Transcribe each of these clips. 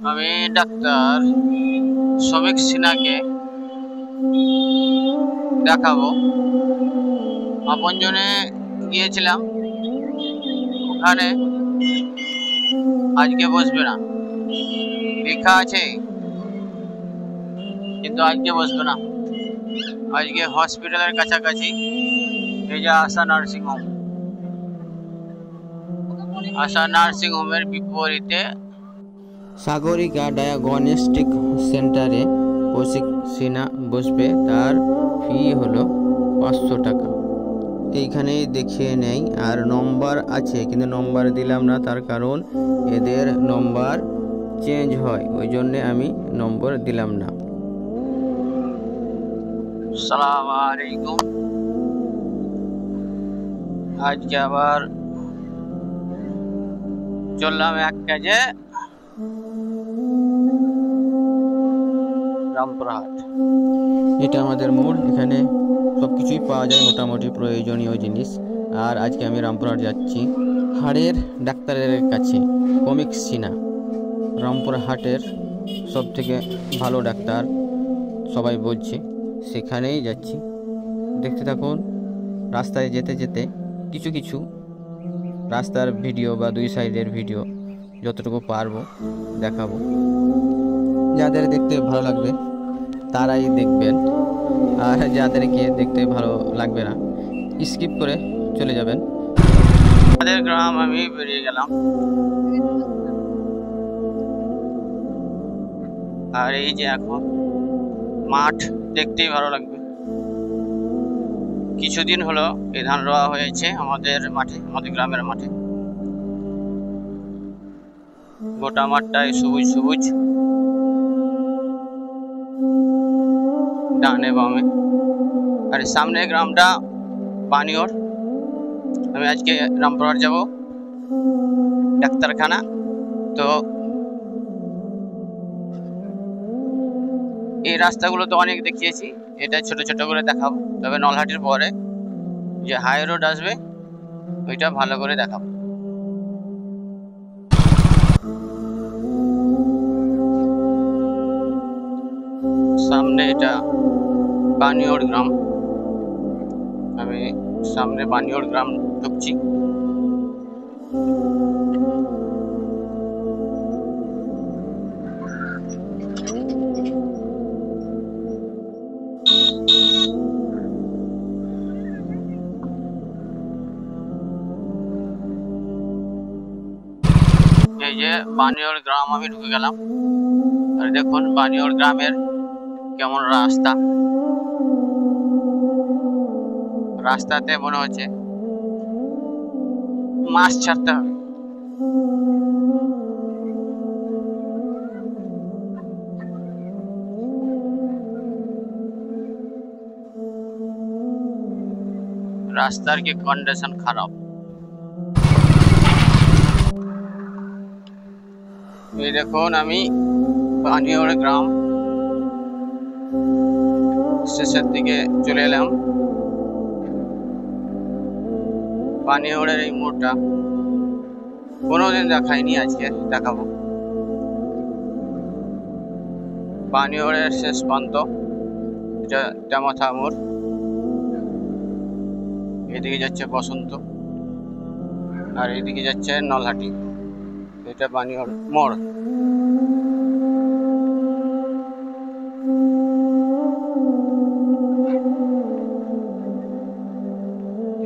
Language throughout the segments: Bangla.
আমি ডাক্তার শ্রমিক সিনহাকে দেখাবো। আপনজনে গিয়েছিলাম, ওখানে আজকে বসবে না লেখা আছে, কিন্তু আজকে বসবে না। আজকে হসপিটালের কাছাকাছি এই যে আশা নার্সিং হোম, আশা নার্সিং হোমের বিপরীতে সাগরিকা ডায়াগনস্টিক সেন্টারে কৌশিক সিনহা বসবে। তার ফি হলো 500 টাকা। এইখানেই দেখিয়ে নেই, আর নম্বর আছে কিন্তু নম্বর দিলাম না, তার কারণ এদের নম্বর চেঞ্জ হয়, ওই জন্যে আমি নম্বর দিলাম না। আসসালামু আলাইকুম। আজকে আবার চললাম এক কাজে রামপুরহাট। এটা আমাদের মোড়, এখানে সবকিছুই পাওয়া যায়, মোটামুটি প্রয়োজনীয় জিনিস। আর আজকে আমি রামপুরহাট যাচ্ছি হাড়ের ডাক্তারের কাছে, কৌশিক সিনহা রামপুরহাটের সব থেকে ভালো ডাক্তার সবাই বলছে, সেখানেই যাচ্ছি। দেখতে থাকুন। রাস্তায় যেতে যেতে কিছু কিছু রাস্তার ভিডিও বা দুই সাইডের ভিডিও যতটুকু পারবো দেখাবো। যাদের দেখতে ভালো লাগবে তারাই দেখবেন, আর যাদেরকে দেখতে ভালো লাগবে না স্কিপ করে চলে যাবেন। আমাদের গ্রাম আমি বেরিয়ে গেলাম, আর এই যে এখন মাঠ দেখতেই ভালো লাগবে। কিছুদিন হলো এই ধান রোয়া হয়েছে আমাদের মাঠে, আমাদের গ্রামের মাঠে। গোটা মাঠটাই সবুজ সবুজ, ডানে বামে। আর সামনে গ্রামটা বানিওর। আমি আজকে রামপুরহাট যাব ডাক্তারখানা, তো এই রাস্তাগুলো তো অনেক দেখিয়েছি, এটা ছোট ছোট করে দেখাবো। তবে নলহাটির পরে যে হাই রোড আসবে ওইটা ভালো করে দেখাবো। সামনে এটা বানিওর গ্রাম, আমি সামনে বানিওর গ্রাম ঢুকছি। এই যে বানিওর গ্রাম আমি ঢুকে গেলাম। আর দেখুন বানিওর গ্রামের কেমন রাস্তা, রাস্তাতে মনে হচ্ছে মাছ ছাড়তে হবে। রাস্তার কি কন্ডিশন খারাপ। এই দেখুন আমি বানিওর গ্রাম শেষের দিকে চলে এলাম। বানিওরের এই মোড়টা কোনোদিন দেখাইনি, আজকে দেখাবো। বানিওরের শেষ প্রান্ত এটা ডামাথা মোড়, এদিকে যাচ্ছে বসন্ত, আর এদিকে যাচ্ছে নলহাটি। এটা বানিওর মোড়।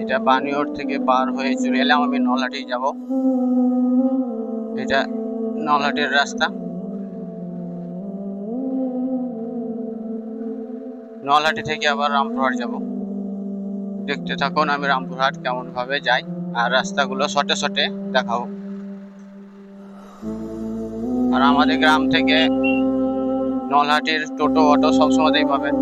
এটা বানিওর থেকে পার হয়ে চলে এলাম আমি নলহাটি যাব। এটা নলহাটির রাস্তা। নলহাটি থেকে আবার রামপুরহাট যাব। দেখতে থাকুন আমি রামপুরহাট কেমন ভাবে যাই, আর রাস্তাগুলো শর্টে শর্টে দেখাবো। আর আমাদের গ্রাম থেকে নলহাটির টোটো অটো সবসময়তেই পাবেন,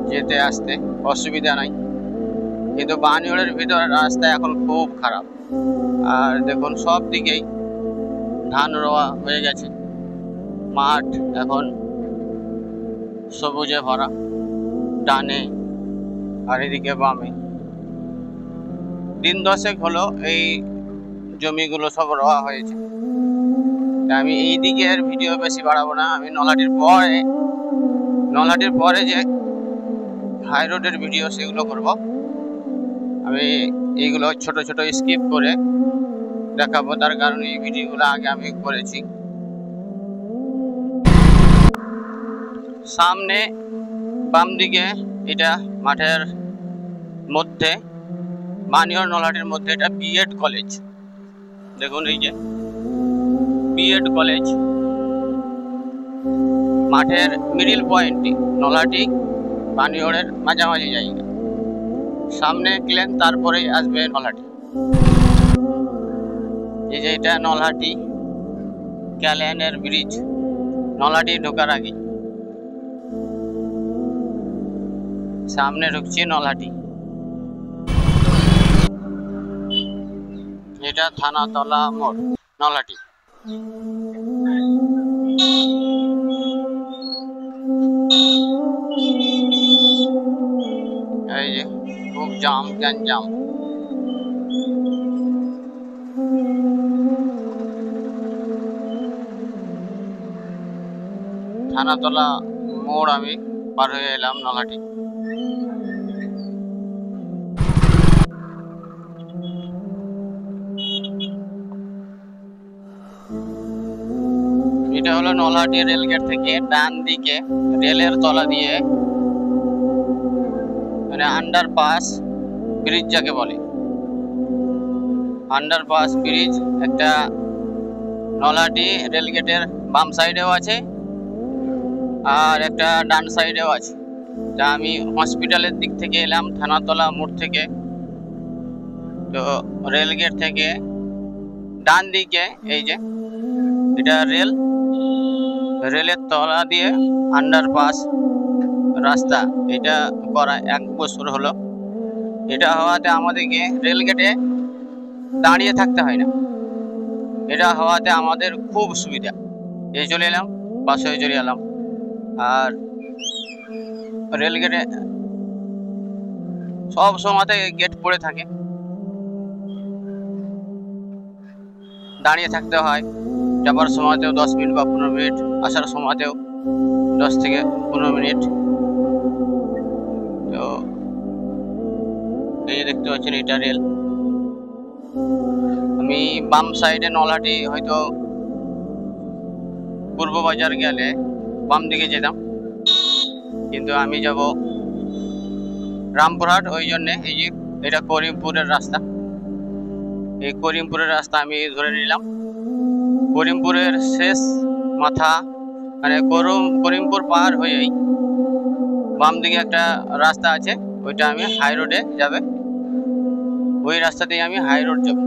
যেতে আসতে অসুবিধা নাই। কিন্তু বানিওরের ভিতরে রাস্তা এখন খুব খারাপ। আর দেখুন সব দিকেই ধান রোয়া হয়ে গেছে, মাঠ এখন সবুজে ভরা, ডানে আর এদিকে বামে। দিন 10 হলো এই জমিগুলো সব রোয়া হয়েছে। আমি এই দিকের ভিডিও বেশি বাড়াবো না। আমি নলহাটির পরে যে হাই রোডের ভিডিও সেগুলো করব। আমি এইগুলো ছোট ছোট স্কিপ করে দেখাবো, তার কারণ এই ভিডিওগুলো আগে আমি করেছি। সামনে বাম দিকে এটা মাঠের মধ্যে, মানিয়র নলহাটির মধ্যে এটা বিএড কলেজ। দেখুন এই যে বিএড কলেজ, মাঠের মিডিল পয়েন্টটি নলহাটি বানিয়রের মাঝামাঝি জায়গা। সামনে ক্লেন, তারপরেই আসবে নলহাটি। এই যে এটা নলহাটি ক্যালেনের ব্রিজ, নলহাটি ঢোকার আগে সামনে ঢুকছি নলহাটি। এটা থানাতলা মোড়, নলহাটি। এই যে খুব গ্যাঞ্জাম। থানাতলা মোড় আমি পার হয়ে এলাম নলহাটি। এটা হলো নলহাটি রেলগেট থেকে ডান দিকে রেলের তলা দিয়ে, মানে আন্ডারপাস ব্রিজ যাকে বলে, আন্ডারপাস ব্রিজ একটা নলহাটি রেলগেটের বাম সাইডেও আছে আর একটা ডান সাইডেও আছে। তা আমি হসপিটালের দিক থেকে এলাম থানাতলা মোড় থেকে, তো রেলগেট থেকে ডান দিকে এই যে এটা রেলের তলা দিয়ে আন্ডারপাস রাস্তা, এটা করা 1 বছর হলো। এটা হওয়াতে আমাদেরকে রেলগেটে দাঁড়িয়ে থাকতে হয় না, এটা হওয়াতে আমাদের খুব সুবিধা। এই চলে এলাম, বাসে চলে এলাম। আর রেলগেটে সব সময়তে গেট পড়ে থাকে, দাঁড়িয়ে থাকতে হয়। যাবার সময়তেও 10 মিনিট বা 15 মিনিট, আসার সময়তেও 10 থেকে 15 মিনিট। তো এই দেখতে পাচ্ছেন এটা রেল। আমি বাম সাইডে নলহাটি হয়তো পূর্ব বাজার গেলে বাম দিকে যেতাম, কিন্তু আমি যাব রামপুরহাট, ওই জন্যে এই যে এটা করিমপুরের রাস্তা। এই করিমপুরের রাস্তা আমি ধরে নিলাম। করিমপুরের শেষ মাথা মানে করিমপুর পার হয়েই বাম দিকে একটা রাস্তা আছে, ওইটা আমি হাই রোডে যাবে, ওই রাস্তাতেই আমি হাই রোড যাব।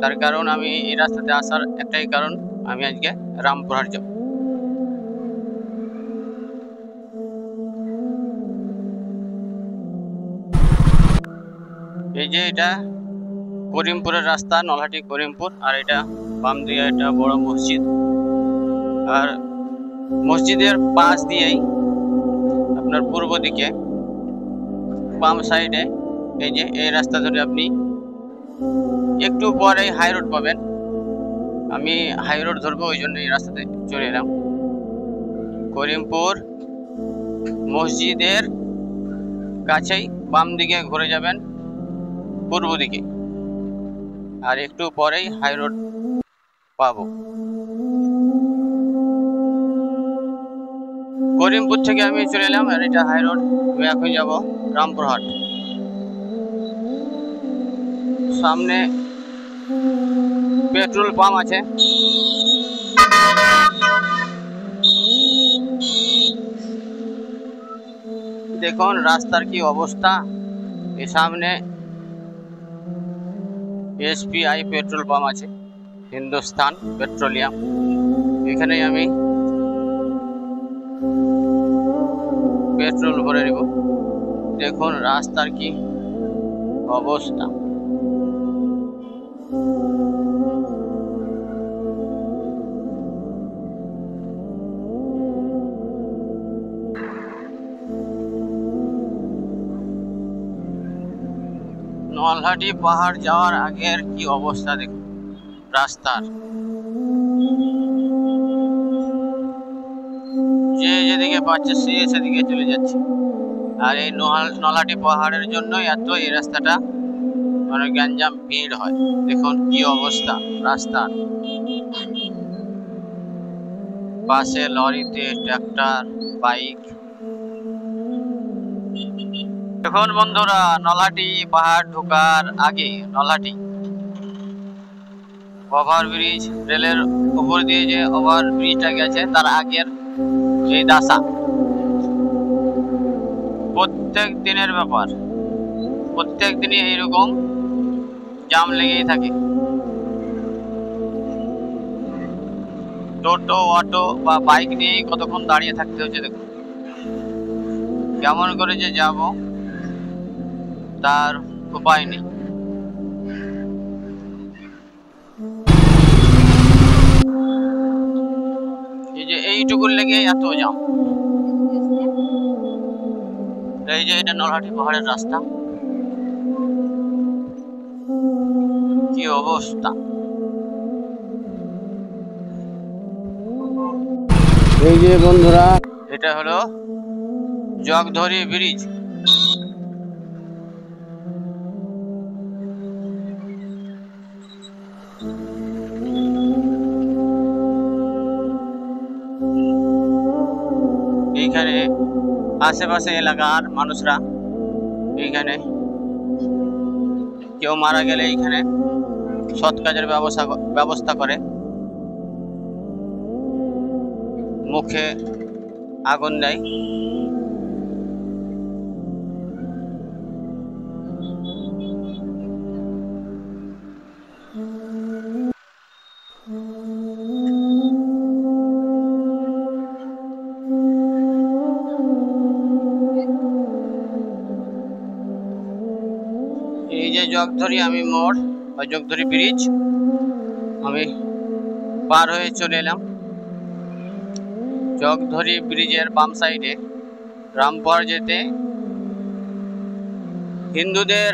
তার কারণ আমি এই রাস্তাতে আসার একটাই কারণ, আমি আজকে রামপুরহাট যাব। এই যে এটা করিমপুরের রাস্তা, নলহাটি করিমপুর। আর এটা বাম দিকে একটা বড় মসজিদ, আর মসজিদের পাশ দিয়েই আপনার পূর্ব দিকে বাম সাইডে এই যে এই রাস্তা ধরে আপনি একটু পরেই হাই রোড পাবেন। আমি হাই রোড ধরবো, ওই জন্য এই রাস্তাতে চলে এলাম। করিমপুর মসজিদের কাছেই বাম দিকে ঘুরে যাবেন পূর্ব দিকে, আর একটু পরেই হাই রোড পাবো। করিমপুর থেকে আমি চলে এলাম, আর এটা হাই রোড। আমি এখন যাব রামপুরহাট। সামনে পেট্রোল পাম্প আছে, দেখুন রাস্তার কি অবস্থা। এই সামনে SBI পেট্রোল পাম্প আছে, হিন্দুস্তান পেট্রোলিয়াম। এখানেই আমি পেট্রোল ভরে নেব। দেখুন রাস্তার কি অবস্থা। নলহাটি পাহাড় যাওয়ার আগের কি অবস্থা দেখুন রাস্তার। যেদিকে পাচ্ছে সে সেদিকে চলে যাচ্ছে। আর এই নলাটি পাহাড়ের জন্য এত এই রাস্তাটা মানে গ্যাঞ্জাম ভিড় হয়। দেখুন কি অবস্থা রাস্তার, পাশে লরিতে ট্রাক্টর, বাইক। এখন বন্ধুরা নলাটি পাহাড় ঢোকার আগে নলাটি ওভারব্রিজ, রেলের উপর দিয়ে যে ওভারব্রিজটা গেছে তার আগের এই দাসা প্রত্যেক দিনের ব্যাপার, প্রত্যেক দিনই এইরকম জাম লেগেই থাকে। টোটো, অটো বা বাইক নিয়েই কতক্ষণ দাঁড়িয়ে থাকতে হচ্ছে। দেখুন কেমন করে যে যাব তার উপায় নেই। এই যে এইটুকুর লেগে এত জাম। এই যে এটা নলহাটি পাহাড়ের রাস্তা, কি অবস্থা। এই যে বন্ধুরা এটা হলো জগধরি ব্রিজ। এইখানে আশেপাশে এলাকার মানুষরা এইখানে কেউ মারা গেলে এইখানে সৎ কাজের ব্যবস্থা করে। মুখে আগুন দেয়। এই যে জগধরি আমি মোড় বা জগধরি ব্রিজ আমি পার হয়ে চলে এলাম। জগধরি ব্রিজের বাম সাইডে রামপুর যেতে হিন্দুদের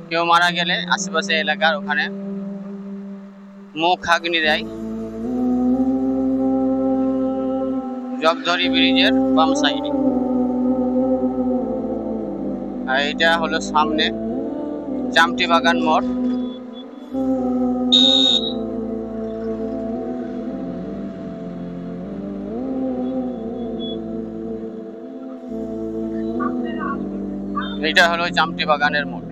কেউ মারা গেলে আশেপাশে এলাকার ওখানে মুখ আগ্নি দেয়। জগধরি ব্রিজের বাম সাইডে। আর এটা হলো সামনে চামটি বাগান মোড়। এটা হলো চামটি বাগানের মোড়।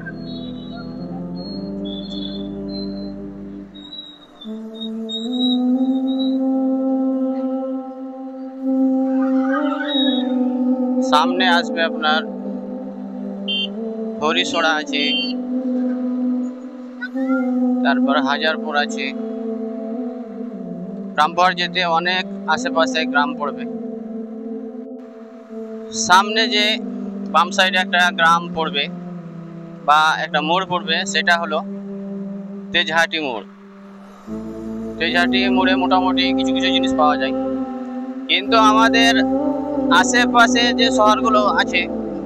সামনে আসবে আপনার হরিশোড়া আছে, তারপর হাজারপুর আছে। রামপুর যেতে অনেক আশেপাশে গ্রাম পড়বে। সামনে যে বাম সাইডে একটা গ্রাম পড়বে বা একটা মোড় পড়বে সেটা হলো তেজহাটি মোড়। তেজহাটি মোড়ে মোটামুটি কিছু কিছু জিনিস পাওয়া যায়, কিন্তু আমাদের আশেপাশে যে শহরগুলো আছে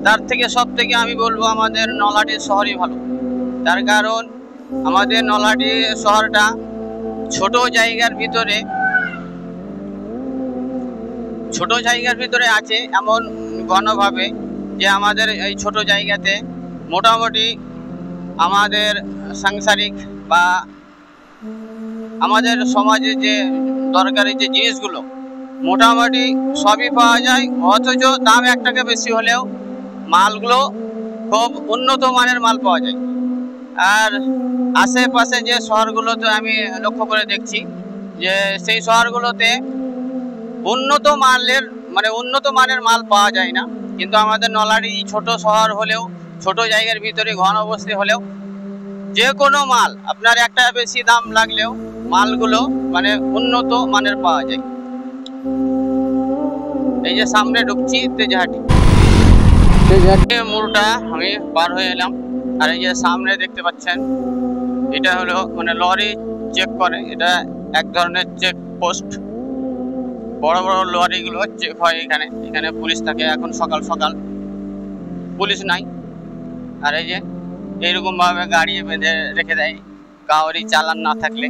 তার থেকে সব থেকে আমি বলবো আমাদের নলহাটি শহরই ভালো। তার কারণ আমাদের নলহাটি শহরটা ছোট জায়গার ভিতরে আছে এমন ঘনভাবে যে আমাদের এই ছোট জায়গাতে মোটামুটি আমাদের সাংসারিক বা আমাদের সমাজে যে দরকারি যে জিনিসগুলো মোটামুটি সবই পাওয়া যায়, অথচ দাম 1 টাকা বেশি হলেও মালগুলো খুব উন্নত মানের মাল পাওয়া যায়। আর আশেপাশে যে শহরগুলোতে আমি লক্ষ্য করে দেখছি যে সেই শহরগুলোতে উন্নত মানের মাল পাওয়া যায় না, কিন্তু আমাদের নলহাটি ছোট শহর হলেও ছোট জায়গার ভিতরে ঘনবসতি হলেও যে কোনো মাল আপনার 1 টাকা বেশি দাম লাগলেও মালগুলো মানে উন্নত মানের পাওয়া যায়। এই যে সামনে ঢুকছি তেজহাটি মোড়টা আমি পার হয়ে এলাম। আর এই যে সামনে দেখতে পাচ্ছেন এটা হলো মানে লরি চেক করে, এটা এক ধরনের চেক পোস্ট। বড় বড় লরিগুলো চেক হয় এখানে পুলিশ থাকে। এখন সকাল সকাল পুলিশ নাই, আর এই যে এইরকম ভাবে গাড়ি বেঁধে রেখে দেয় কাউরি চালান না থাকলে।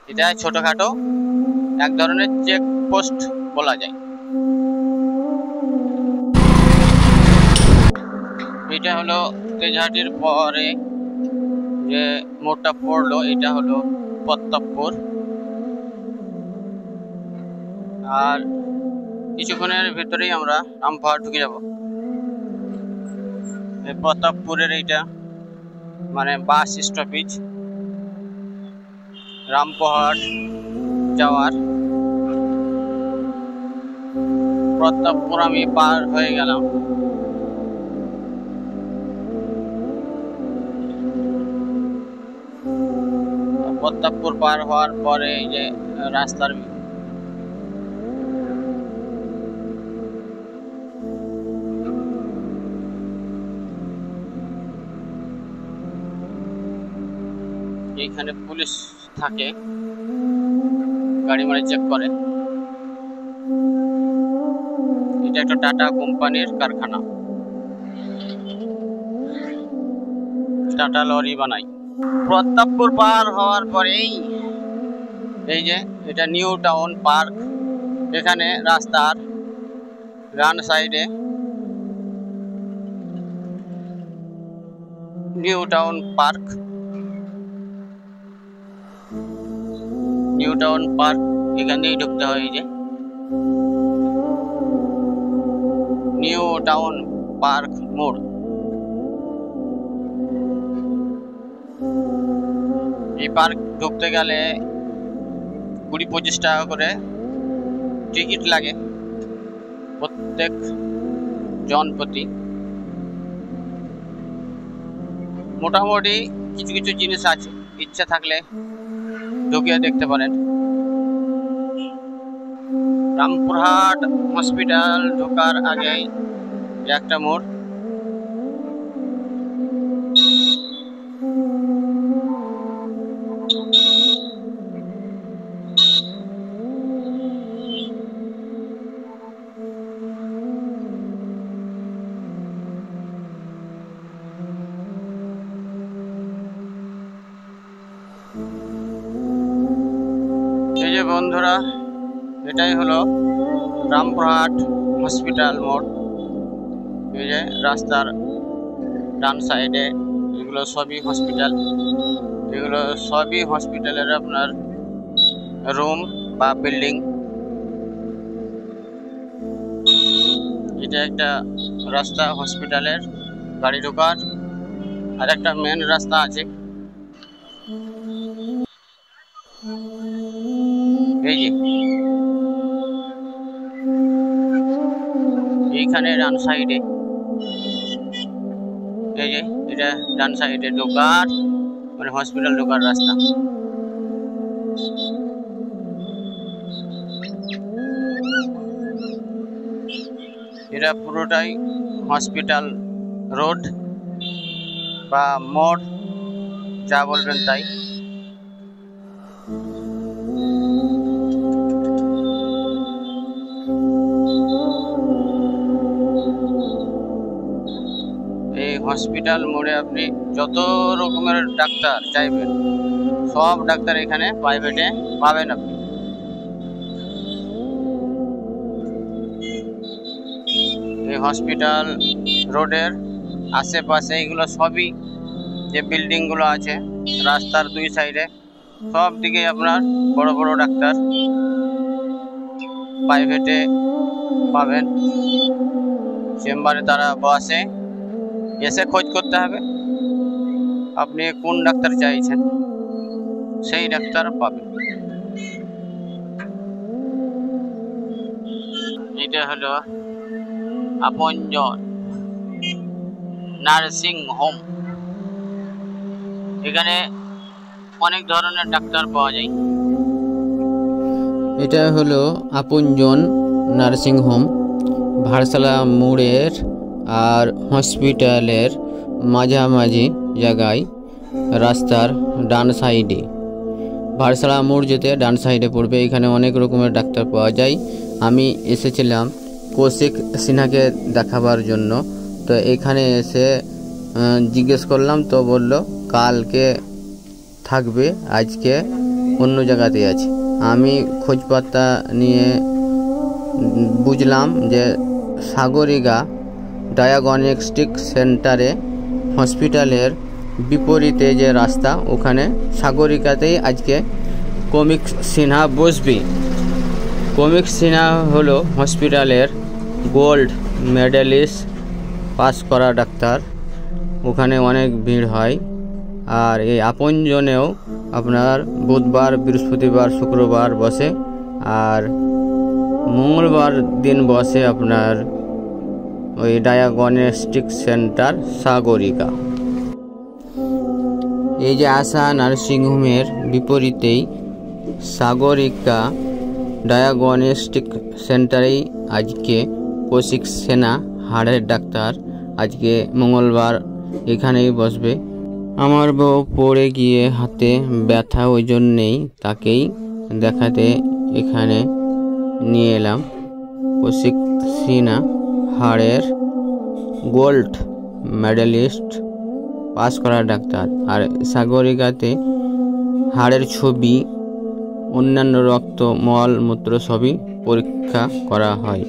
এটা ছোটখাটো এক ধরনের চেক পোস্ট বলা যায়। এটা হলো তেজহাটির পরে যে মোড়টা পড়লো, এটা হলো প্রতাপপুর। আর কিছুক্ষণের ভেতরেই আমরা রামপুরহাট ঢুকে যাব। এই প্রতাপপুরের এইটা মানে বাস স্টপেজ রামপুরহাট যাওয়ার। প্রতাপপুর আমি পার হয়ে গেলাম। প্রতাপপুর পার হওয়ার পরে এই যে রাস্তার এইখানে পুলিশ থাকে, গাড়ি মানে চেক করে। এটা একটা টাটা কোম্পানির কারখানা, টাটা লরি বানায়। প্রতাপপুর পার হওয়ার পরেই এই যে এটা নিউ টাউন পার্ক। এখানে রাস্তার ডান সাইডে new town park. New town park এখান থেকে ঢুকতে হয়। এই যে নিউ টাউন পার্ক মোড়। এই পার্ক ঢুকতে গেলে 20-25 টাকা করে টিকিট লাগে প্রত্যেক জন প্রতি। মোটামুটি কিছু কিছু জিনিস আছে, ইচ্ছা থাকলে ঢুকে দেখতে পারেন। রামপুরহাট হসপিটাল ঢোকার আগেই একটা মোড়। এই যে বন্ধুরা, এটাই হলো রামপুরহাট হসপিটাল মোড়। এই যে রাস্তার ডান সাইডে এগুলো সবই হসপিটাল। এগুলো সবই হসপিটালের আপনার রুম বা বিল্ডিং। এটা একটা রাস্তা হসপিটালের গাড়ি ঢোকার, আর একটা মেন রাস্তা আছে। এই যে এইখানে ডান সাইডে, এই যে এটা ডান সাইডে ঢোকার মানে হসপিটাল ঢোকার রাস্তা। এটা পুরোটাই হসপিটাল রোড বা মোড়, যা বলবেন তাই। এই হসপিটাল মোড়ে আপনি যত রকমের ডাক্তার চাইবেন সব ডাক্তার এখানে প্রাইভেটে পাবেন আপনি। এই হসপিটাল রোডের আশেপাশে এগুলো সবই যে বিল্ডিং গুলো আছে রাস্তার দুই সাইডে, সব দিকে আপনার বড় বড় ডাক্তার প্রাইভেটে পাবেন। চেম্বারে তারা বসে, এসে খোঁজ করতে হবে আপনি কোন ডাক্তার চাইছেন, সেই ডাক্তার পাবেন। এটা হলো আপনজন নার্সিং হোম। এখানে অনেক ধরনের ডাক্তার পাওয়া যায়। এটা হলো আপনজন নার্সিং হোম, ভারসালা মোড়ের আর হসপিটালের মাঝামাঝি জায়গায় রাস্তার ডান সাইডে। ভারসালা মোড় যেতে ডান সাইডে পড়বে। এখানে অনেক রকমের ডাক্তার পাওয়া যায়। আমি এসেছিলাম কৌশিক সিনহাকে দেখাবার জন্য, তো এখানে এসে জিজ্ঞেস করলাম, তো বলল কালকে থাকবে, আজকে অন্য জায়গাতে আছে। আমি খোঁজপাতা নিয়ে বুঝলাম যে সাগরিকা ডায়াগনস্টিক সেন্টারে হসপিটালের বিপরীতে যে রাস্তা, ওখানে সাগরিকাতেই আজকে কমিক সিনহা বসবে। কমিক সিনহা হলো হসপিটালের গোল্ড মেডেলিস্ট পাস করা ডাক্তার। ওখানে অনেক ভিড় হয়। আর এই আপনজনেও আপনার বুধবার, বৃহস্পতিবার, শুক্রবার বসে, আর মঙ্গলবার দিন বসে আপনার ওই ডায়াগনস্টিক সেন্টার সাগরিকা। এই যে আশা নার্সিংহোমের বিপরীতেই সাগরিকা ডায়াগনস্টিক সেন্টারেই আজকে কৌশিক সিনহা হাড়ের ডাক্তার আজকে মঙ্গলবার এখানেই বসবে। আমার বউ পড়ে গিয়ে হাতে ব্যথা, ওই জন্যেই তাকেই দেখাতে এখানে নিয়ে এলাম। কৌশিক সিনহা হাড়ের গোল্ড মেডেলিস্ট পাস করা ডাক্তার। আর সাগরিকাতে হাড়ের ছবি, অন্যান্য রক্ত, মল মূত্র সবই পরীক্ষা করা হয়।